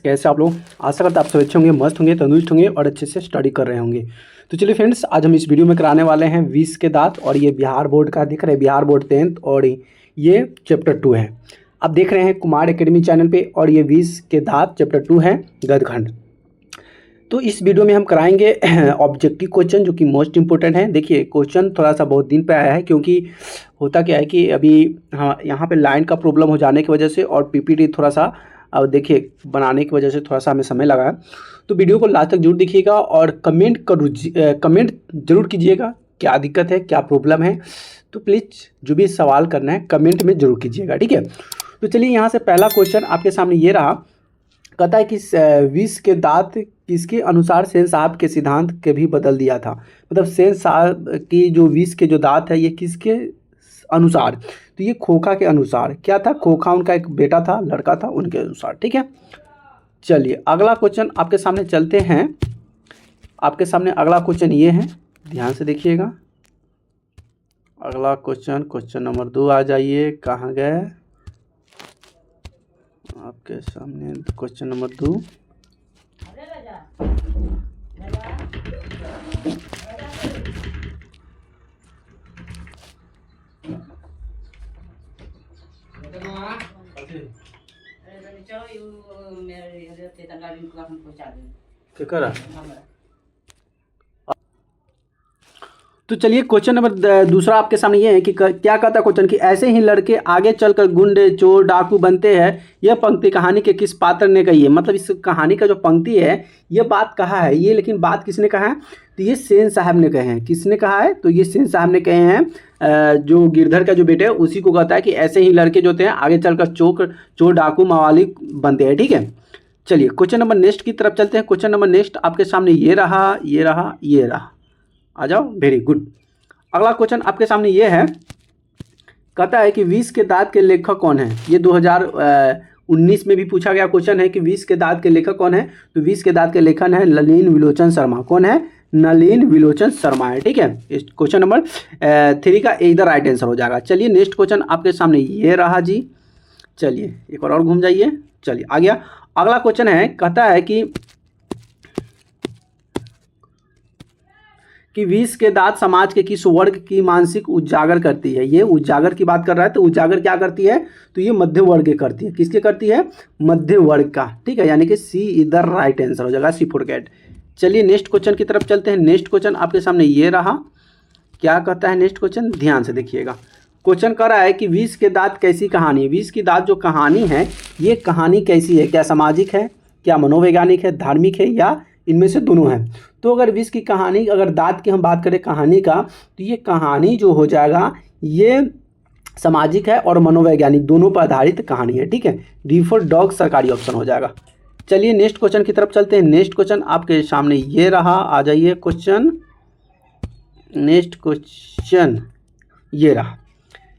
कैसे आप लोग? आशा करते आप सब अच्छे होंगे, मस्त होंगे, तंदुरुस्त होंगे और अच्छे से स्टडी कर रहे होंगे। तो चलिए फ्रेंड्स, आज हम इस वीडियो में कराने वाले हैं 20 के दांत और ये बिहार बोर्ड का दिख रहा है, बिहार बोर्ड 10th और ये चैप्टर 2 है। आप देख रहे हैं कुमार एकेडमी चैनल पे और ये 20 के दांत चैप्टर 2 है गदखंड। तो इस वीडियो में हम कराएंगे ऑब्जेक्टिव क्वेश्चन जो कि मोस्ट इंपॉर्टेंट है। देखिए क्वेश्चन थोड़ा सा बहुत दिन पे आया है क्योंकि होता क्या है कि अभी यहाँ पे लाइन का प्रॉब्लम हो जाने की वजह से और पीपीटी थोड़ा सा अब देखिए बनाने की वजह से थोड़ा सा हमें समय लगा है। तो वीडियो को लास्ट तक जरूर देखिएगा और कमेंट जरूर कीजिएगा क्या दिक्कत है, क्या प्रॉब्लम है। तो प्लीज़ जो भी सवाल करना है कमेंट में जरूर कीजिएगा, ठीक है। तो चलिए यहाँ से पहला क्वेश्चन आपके सामने ये रहा। कहता है कि 20 के दांत किसके अनुसार सेन साहब के सिद्धांत के भी बदल दिया था। मतलब सेन साहब की जो 20 के जो दांत है ये किसके अनुसार, तो ये खोखा के अनुसार। क्या था? खोखा उनका एक बेटा था, लड़का था, उनके अनुसार, ठीक है। चलिए अगला क्वेश्चन आपके सामने चलते हैं। आपके सामने अगला क्वेश्चन ये है, ध्यान से देखिएगा। अगला क्वेश्चन नंबर 2 आ जाइए, कहाँ गए आपके सामने क्वेश्चन नंबर 2। तो चलिए क्वेश्चन नंबर दूसरा आपके सामने ये है कि क्या कहता है क्वेश्चन कि ऐसे ही लड़के आगे चलकर गुंडे, चोर, डाकू बनते हैं। यह पंक्ति कहानी के किस पात्र ने कही है। मतलब इस कहानी का जो पंक्ति है ये बात कहा है ये, लेकिन बात किसने कहा है? तो ये सेन साहब ने कहे हैं। किसने कहा है? तो ये सेन साहब ने कहे हैं। जो गिरधर का जो बेटे है उसी को कहता है कि ऐसे ही लड़के जो होते हैं आगे चलकर चोर, डाकू, मवाली बनते हैं, ठीक है। चलिए क्वेश्चन नंबर नेक्स्ट की तरफ चलते हैं। क्वेश्चन नंबर नेक्स्ट आपके सामने ये रहा, ये रहा, ये रहा। आ जाओ, वेरी गुड। अगला क्वेश्चन आपके सामने ये है। कहता है कि 20 के दांत के लेखक कौन है। ये 2019 में भी पूछा गया क्वेश्चन है कि 20 के दांत के लेखक कौन है। तो 20 के दांत के लेखन है नलिन विलोचन शर्मा। कौन है? नलिन विलोचन शर्मा है, ठीक है। इस क्वेश्चन नंबर 3 का इधर राइट आंसर हो जाएगा। चलिए नेक्स्ट क्वेश्चन आपके सामने ये रहा जी। चलिए एक और घूम जाइए। चलिए आ गया। अगला क्वेश्चन है, कहता है कि 20 के दांत समाज के किस वर्ग की मानसिक उजागर करती है। ये उजागर की बात कर रहा है, तो उजागर क्या करती है? तो ये मध्य वर्ग करती है। किसके करती है? मध्य वर्ग का, ठीक है। यानी कि सी इधर राइट आंसर हो जाएगा, सी फॉर कैट। चलिए नेक्स्ट क्वेश्चन की तरफ चलते हैं। नेक्स्ट क्वेश्चन आपके सामने ये रहा। क्या कहता है नेक्स्ट क्वेश्चन? ध्यान से देखिएगा। क्वेश्चन कर रहा है कि 20 के दांत कैसी कहानी है। 20 की दांत जो कहानी है ये कहानी कैसी है? क्या सामाजिक है, क्या मनोवैज्ञानिक है, धार्मिक है, या इनमें से दोनों है? तो अगर 20 की कहानी, अगर दांत की हम बात करें कहानी का, तो ये कहानी जो हो जाएगा ये सामाजिक है और मनोवैज्ञानिक दोनों पर आधारित कहानी है, ठीक है। डी फॉर डॉग सरकारी ऑप्शन हो जाएगा। चलिए नेक्स्ट क्वेश्चन की तरफ चलते हैं। नेक्स्ट क्वेश्चन आपके सामने ये रहा। आ जाइए क्वेश्चन, नेक्स्ट क्वेश्चन ये रहा।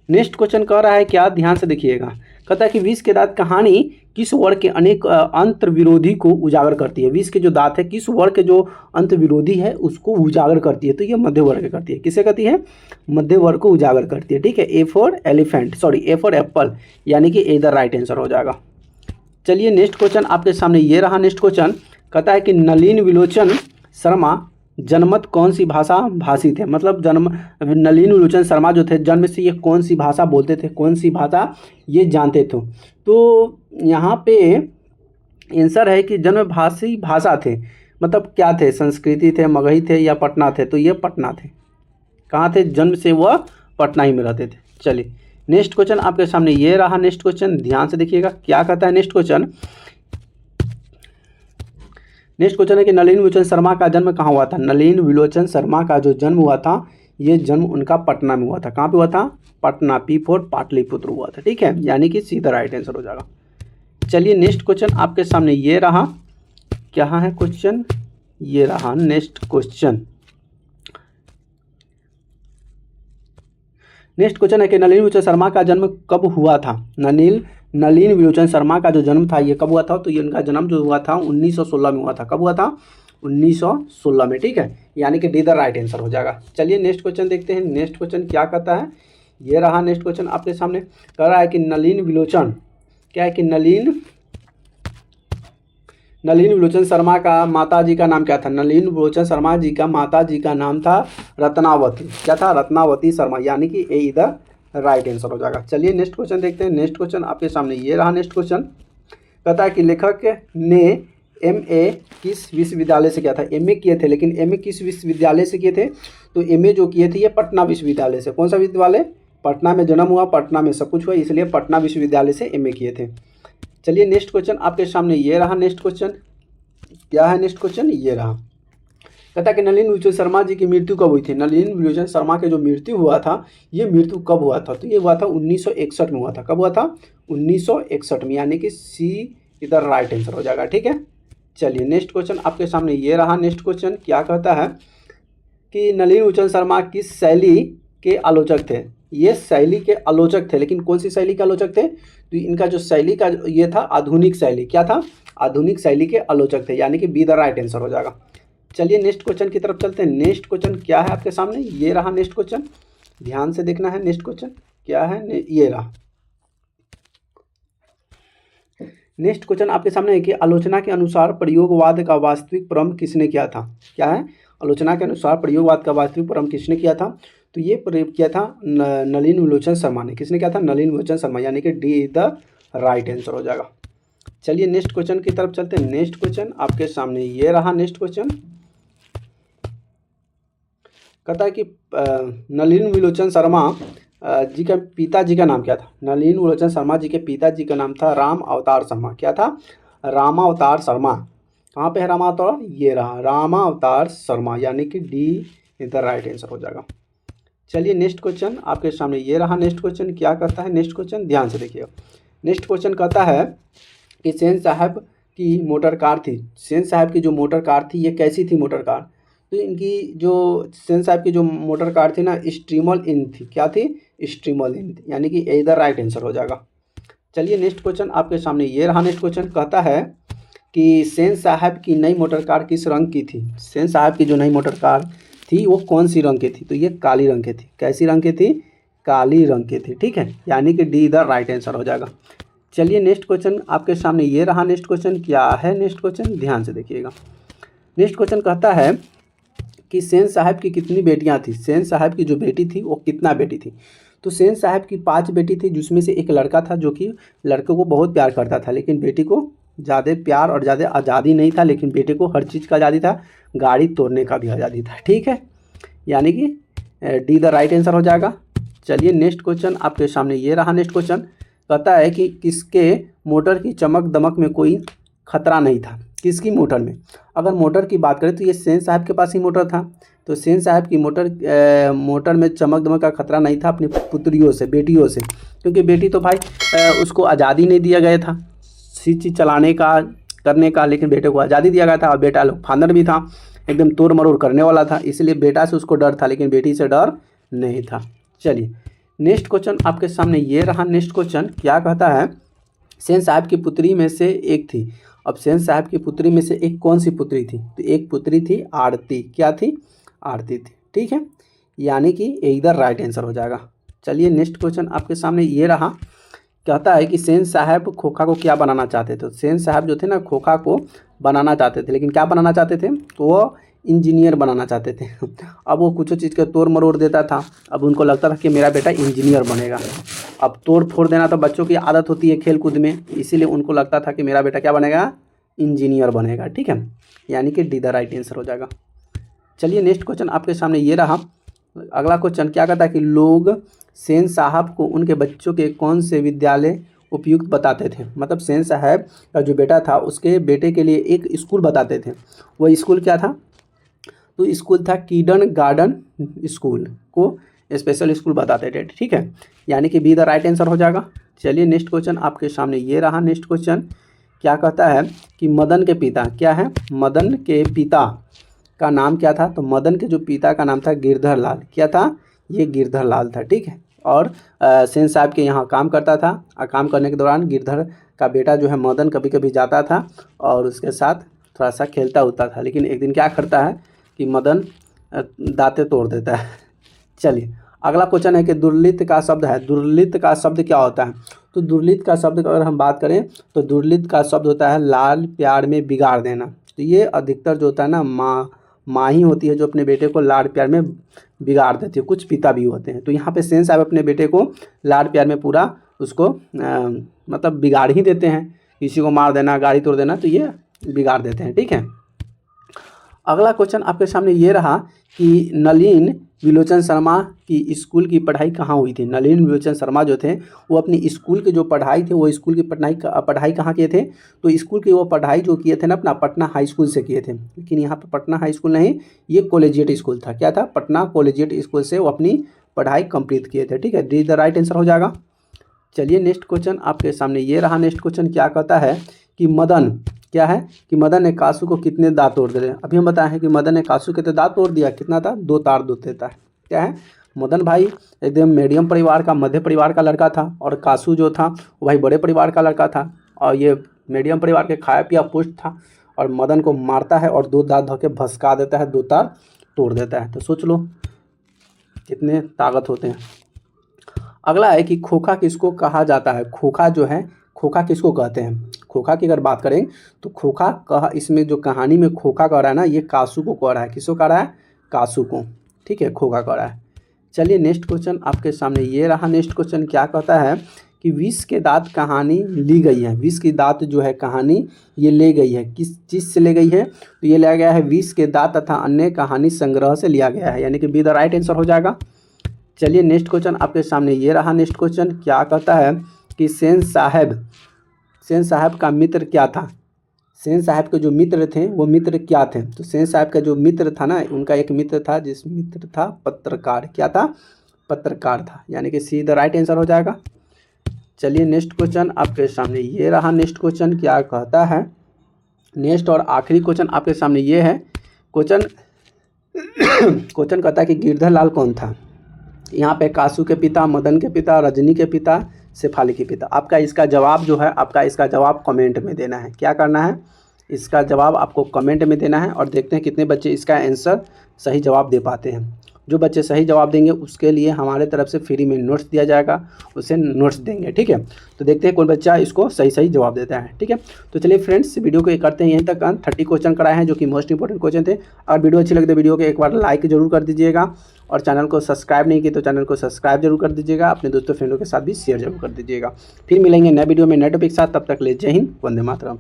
नेक्स्ट क्वेश्चन कह रहा है क्या? ध्यान से देखिएगा। कहता है कि 20 के दांत कहानी किस वर्ग के अनेक अंतर विरोधी को उजागर करती है। 20 के जो दांत है किस वर्ग के जो अंत विरोधी है उसको उजागर करती है। तो ये मध्य वर्ग करती है। किसे करती है? मध्य वर्ग को उजागर करती है, ठीक है। A for elephant, sorry A for Apple, यानी कि इधर राइट आंसर हो जाएगा। चलिए नेक्स्ट क्वेश्चन आपके सामने ये रहा। नेक्स्ट क्वेश्चन कहता है कि नलिन विलोचन शर्मा जनमत कौन सी भाषा भाषी थे। मतलब नलिन विलोचन शर्मा जो थे जन्म से ये कौन सी भाषा बोलते थे, कौन सी भाषा ये जानते थे। तो यहाँ पे आंसर है कि जन्मभाषी भाषा थे। मतलब क्या थे? संस्कृति थे, मगही थे, या पटना थे। तो ये पटना थे। कहाँ थे? जन्म से वह पटना ही में रहते थे। चलिए नेक्स्ट क्वेश्चन आपके सामने ये रहा। नेक्स्ट क्वेश्चन ध्यान से देखिएगा। क्या कहता है नेक्स्ट क्वेश्चन? नेक्स्ट क्वेश्चन है कि नलिन विलोचन शर्मा का जन्म कहाँ हुआ था। नलिन विलोचन शर्मा का जो जन्म हुआ था ये जन्म उनका पटना में हुआ था। कहाँ पे हुआ था? पटना, पी फॉर पाटलिपुत्र हुआ था, ठीक है। यानी कि सीधा राइट आंसर हो जाएगा। चलिए नेक्स्ट क्वेश्चन आपके सामने ये रहा। क्या है क्वेश्चन? ये रहा नेक्स्ट क्वेश्चन। नेक्स्ट क्वेश्चन है कि नलिन विलोचन शर्मा का जन्म कब हुआ था। नलिन विलोचन शर्मा का जो जन्म था ये कब हुआ था? तो ये उनका जन्म जो हुआ था 1916 में हुआ था। कब हुआ था? 1916 में, ठीक है। यानी कि डी द राइट आंसर हो जाएगा। चलिए नेक्स्ट क्वेश्चन देखते हैं। नेक्स्ट क्वेश्चन क्या कहता है? ये रहा नेक्स्ट क्वेश्चन आपके सामने। कह रहा है कि नलिन विलोचन, क्या है कि नलिन नलिनी विलोचन शर्मा का माता जी का नाम क्या था? नलिनी विलोचन शर्मा जी का माता जी का नाम था रत्नावती। क्या था? रत्नावती शर्मा, यानी कि ए इधर राइट आंसर हो जाएगा। चलिए नेक्स्ट क्वेश्चन देखते हैं। नेक्स्ट क्वेश्चन आपके सामने ये रहा। नेक्स्ट क्वेश्चन कहता है कि लेखक ने एमए किस विश्वविद्यालय से किया था? एमए किए थे, लेकिन एमए किस विश्वविद्यालय से किए थे? तो एमए जो किए थे ये पटना विश्वविद्यालय से। कौन सा विश्वविद्यालय? पटना में जन्म हुआ, पटना में सब कुछ हुआ, इसलिए पटना विश्वविद्यालय से एमए किए थे। चलिए नेक्स्ट क्वेश्चन आपके सामने ये रहा। नेक्स्ट क्वेश्चन क्या है? नेक्स्ट क्वेश्चन ये रहा। कहता कि नलिनी विलोचन शर्मा जी की मृत्यु कब हुई थी? नलिनी विलोचन शर्मा के जो मृत्यु हुआ था, ये मृत्यु कब हुआ था? तो ये हुआ था 1961 में हुआ था। कब हुआ था? 1961 में, यानी कि सी इधर राइट आंसर हो जाएगा। ठीक है, चलिए नेक्स्ट क्वेश्चन आपके सामने ये रहा। नेक्स्ट क्वेश्चन क्या कहता है कि नलिनी विलोचन शर्मा किस शैली के आलोचक थे? ये शैली के आलोचक थे, लेकिन कौन सी शैली के आलोचक थे? तो इनका जो शैली का ये था आधुनिक शैली। क्या था? आधुनिक शैली के आलोचक थे, यानी कि बी द राइट आंसर हो जाएगा। चलिए नेक्स्ट क्वेश्चन की तरफ चलते हैं। नेक्स्ट क्वेश्चन क्या है आपके सामने? ये रहा नेक्स्ट क्वेश्चन, ध्यान से देखना है। नेक्स्ट क्वेश्चन क्या है? ये रहा। नेक्स्ट क्वेश्चन आपके सामने है कि आलोचना के अनुसार प्रयोगवाद का वास्तविक प्रारंभ किसने किया था? क्या है? आलोचना के अनुसार प्रयोगवाद का वास्तविक प्रारंभ किसने किया था? तो ये प्रयोग किया था नलिनी विलोचन शर्मा ने। किसने किया था? नलिनी विलोचन शर्मा, यानी कि डी द राइट आंसर हो जाएगा। चलिए नेक्स्ट क्वेश्चन की तरफ चलते हैं। नेक्स्ट क्वेश्चन आपके सामने ये रहा। नेक्स्ट क्वेश्चन कहता है कि नलिनी विलोचन शर्मा जी का पिताजी का नाम क्या था? नलिनी विलोचन शर्मा जी के पिताजी का नाम था राम अवतार शर्मा। क्या था? रामावतार शर्मा। कहाँ पे है रामावतार? ये रहा, रामावतार शर्मा, यानी कि डी इधर राइट आंसर हो जाएगा। चलिए नेक्स्ट क्वेश्चन आपके सामने ये रहा। नेक्स्ट क्वेश्चन क्या कहता है? नेक्स्ट क्वेश्चन ध्यान से देखिएगा। नेक्स्ट क्वेश्चन कहता है कि सेन साहब की मोटर कार थी। सेन साहब की जो मोटर कार थी ये कैसी थी मोटर कार? तो इनकी जो सेन साहब की जो मोटर कार थी ना, स्ट्रीमल इन थी। क्या थी? स्ट्रीमल इन थी, यानी कि इधर राइट आंसर हो जाएगा। चलिए नेक्स्ट क्वेश्चन आपके सामने ये रहा। नेक्स्ट क्वेश्चन कहता है कि सेन साहब की नई मोटर कार किस रंग की थी? सेन साहब की जो नई मोटर कार थी वो कौन सी रंग की थी? तो ये काली रंग की थी। कैसी रंग की थी? काली रंग की थी। ठीक है, यानी कि डी इधर राइट आंसर हो जाएगा। चलिए नेक्स्ट क्वेश्चन आपके सामने ये रहा। नेक्स्ट क्वेश्चन क्या है? नेक्स्ट क्वेश्चन ध्यान से देखिएगा। नेक्स्ट क्वेश्चन कहता है कि सेन साहब की कितनी बेटियां थी? सेन साहब की जो बेटी थी वो कितना बेटी थी? तो सेन साहब की 5 बेटी थी, जिसमें से एक लड़का था जो कि लड़के को बहुत प्यार करता था, लेकिन बेटी को ज़्यादा प्यार और ज़्यादा आज़ादी नहीं था, लेकिन बेटे को हर चीज़ का आज़ादी था, गाड़ी तोड़ने का भी आज़ादी था। ठीक है, यानी कि डी द राइट आंसर हो जाएगा। चलिए नेक्स्ट क्वेश्चन आपके सामने ये रहा। नेक्स्ट क्वेश्चन कहता है कि किसके मोटर की चमक दमक में कोई खतरा नहीं था? किसकी मोटर में? अगर मोटर की बात करें तो ये सेन साहब के पास ही मोटर था। तो सेन साहब की मोटर में चमक दमक का खतरा नहीं था अपनी पुत्रियों से, बेटियों से, क्योंकि बेटी तो भाई उसको आज़ादी नहीं दिया गया था चीज़ चलाने का, करने का, लेकिन बेटे को आज़ादी दिया गया था। और बेटा लोग फांदर भी था, एकदम तोड़ मरोड़ करने वाला था, इसलिए बेटा से उसको डर था, लेकिन बेटी से डर नहीं था। चलिए नेक्स्ट क्वेश्चन आपके सामने ये रहा। नेक्स्ट क्वेश्चन क्या कहता है? सेन साहब की पुत्री में से एक थी। अब सेन साहब की पुत्री में से एक कौन सी पुत्री थी? तो एक पुत्री थी आरती। क्या थी? आरती थी। ठीक है, यानी कि इधर राइट आंसर हो जाएगा। चलिए नेक्स्ट क्वेश्चन आपके सामने ये रहा। कहता है कि सेन साहब खोखा को क्या बनाना चाहते थे? सेन साहब जो थे ना खोखा को बनाना चाहते थे, लेकिन क्या बनाना चाहते थे? तो वो इंजीनियर बनाना चाहते थे। अब वो कुछ चीज़ का तोड़ मरोड़ देता था। अब उनको लगता था कि मेरा बेटा इंजीनियर बनेगा। अब तोड़ फोड़ देना तो बच्चों की आदत होती है खेल कूद में, इसीलिए उनको लगता था कि मेरा बेटा क्या बनेगा? इंजीनियर बनेगा। ठीक है, यानी कि डी द राइट आंसर हो जाएगा। चलिए नेक्स्ट क्वेश्चन आपके सामने ये रहा। अगला क्वेश्चन क्या कहता है कि लोग सेन साहब को उनके बच्चों के कौन से विद्यालय उपयुक्त बताते थे? मतलब सेन साहब का जो बेटा था उसके बेटे के लिए एक स्कूल बताते थे। वह स्कूल क्या था? तो स्कूल था कीडन गार्डन स्कूल को स्पेशल स्कूल बताते थे। ठीक है, यानी कि बी द राइट आंसर हो जाएगा। चलिए नेक्स्ट क्वेश्चन आपके सामने ये रहा। नेक्स्ट क्वेश्चन क्या कहता है कि मदन के पिता क्या है? मदन के पिता का नाम क्या था? तो मदन के जो पिता का नाम था गिरधर लाल। क्या था? ये गिरधर लाल था। ठीक है, और सेन साहब के यहाँ काम करता था, और काम करने के दौरान गिरधर का बेटा जो है मदन कभी कभी जाता था और उसके साथ थोड़ा सा खेलता होता था, लेकिन एक दिन क्या करता है कि मदन दांतें तोड़ देता है। चलिए अगला क्वेश्चन है कि दुर्लित का शब्द है, दुर्लित का शब्द क्या होता है? तो दुर्लित का शब्द अगर हम बात करें तो दुर्लित का शब्द होता है लाल प्यार में बिगाड़ देना। तो ये अधिकतर जो होता है ना माँ ही होती है जो अपने बेटे को लाड़ प्यार में बिगाड़ देती है, कुछ पिता भी होते हैं। तो यहाँ पे सेन साहब अपने बेटे को लाड़ प्यार में पूरा उसको मतलब बिगाड़ ही देते हैं, किसी को मार देना, गाड़ी तोड़ देना, तो ये बिगाड़ देते हैं। ठीक है, अगला क्वेश्चन आपके सामने ये रहा कि नलिन विलोचन शर्मा की स्कूल की पढ़ाई कहाँ हुई थी? नलिन विलोचन शर्मा जो थे वो अपनी स्कूल की जो पढ़ाई थे वो स्कूल की पढ़ाई कहाँ किए थे? तो स्कूल की वो पढ़ाई जो किए थे ना अपना पटना हाई स्कूल से किए थे। लेकिन यहाँ पे पटना हाई स्कूल नहीं, ये कॉलेजिएट स्कूल था। क्या था? पटना कॉलेजिएट स्कूल से वो अपनी पढ़ाई कंप्लीट किए थे। ठीक है, डी द राइट आंसर हो जाएगा। चलिए नेक्स्ट क्वेश्चन आपके सामने ये रहा। नेक्स्ट क्वेश्चन क्या कहता है कि मदन क्या है कि मदन ने कासू को कितने दांत तोड़ दिए? अभी हम बताए हैं कि मदन ने कासू के दांत तोड़ दिया, कितना था? 2 दांत देता है। क्या है? मदन भाई एकदम मीडियम परिवार का, मध्य परिवार का लड़का था, और कासू जो था वो भाई बड़े परिवार का लड़का था, और ये मीडियम परिवार के खाया पिया पुष्ट था, और मदन को मारता है और 2 दांत धो के भसका देता है, 2 दांत तोड़ देता है। तो सोच लो कितने ताकत होते हैं। अगला है कि खोखा किसको कहा जाता है? खोखा जो है, खोखा किसको कहते हैं? खोखा की अगर बात करें तो खोखा कहा, इसमें जो कहानी में खोखा कह रहा है ना, ये कासू को कह रहा है। किसको कह रहा है? कासू को। ठीक है, खोखा कह रहा है। चलिए नेक्स्ट क्वेश्चन आपके सामने ये रहा। नेक्स्ट क्वेश्चन क्या कहता है कि विष के दांत कहानी ली गई है। विष की दांत जो है कहानी ये ले गई है, किस चीज़ से ले गई है? तो ये लिया गया है विष के दांत तथा अन्य कहानी संग्रह से लिया गया है, यानी कि बी द राइट आंसर हो जाएगा। चलिए नेक्स्ट क्वेश्चन आपके सामने ये रहा। नेक्स्ट क्वेश्चन क्या कहता है कि सेन साहब का मित्र क्या था? सेन साहब के जो मित्र थे वो मित्र क्या थे? तो सेन साहब का जो मित्र था ना, उनका एक मित्र था जिस मित्र था पत्रकार। क्या था? पत्रकार था, यानी कि सी द राइट आंसर हो जाएगा। चलिए नेक्स्ट क्वेश्चन आपके सामने ये रहा। नेक्स्ट क्वेश्चन क्या कहता है? नेक्स्ट और आखिरी क्वेश्चन आपके सामने ये है। क्वेश्चन कहता है कि गिरधर लाल कौन था? यहाँ पे कासू के पिता, मदन के पिता, रजनी के पिता, शेफाली के पिता। आपका इसका जवाब जो है, आपका इसका जवाब कमेंट में देना है। क्या करना है? इसका जवाब आपको कमेंट में देना है, और देखते हैं कितने बच्चे इसका आंसर सही जवाब दे पाते हैं। जो बच्चे सही जवाब देंगे उसके लिए हमारे तरफ से फ्री में नोट्स दिया जाएगा, उसे नोट्स देंगे। ठीक है, तो देखते हैं कौन बच्चा इसको सही जवाब देता है। ठीक है, तो चलिए फ्रेंड्स, वीडियो को करते हैं यहीं तक। 30 क्वेश्चन कराए हैं जो कि मोस्ट इंपॉर्टेंट क्वेश्चन थे। अगर वीडियो अच्छी लगे तो वीडियो को एक बार लाइक जरूर कर दीजिएगा, और चैनल को सब्सक्राइब नहीं किया तो चैनल को सब्सक्राइब जरूर कर दीजिएगा। अपने दोस्तों फ्रेंडों के साथ भी शेयर जरूर कर दीजिएगा। फिर मिलेंगे नए वीडियो में नए टॉपिक के साथ, तब तक ले जय हिंद, वंदे मातरम।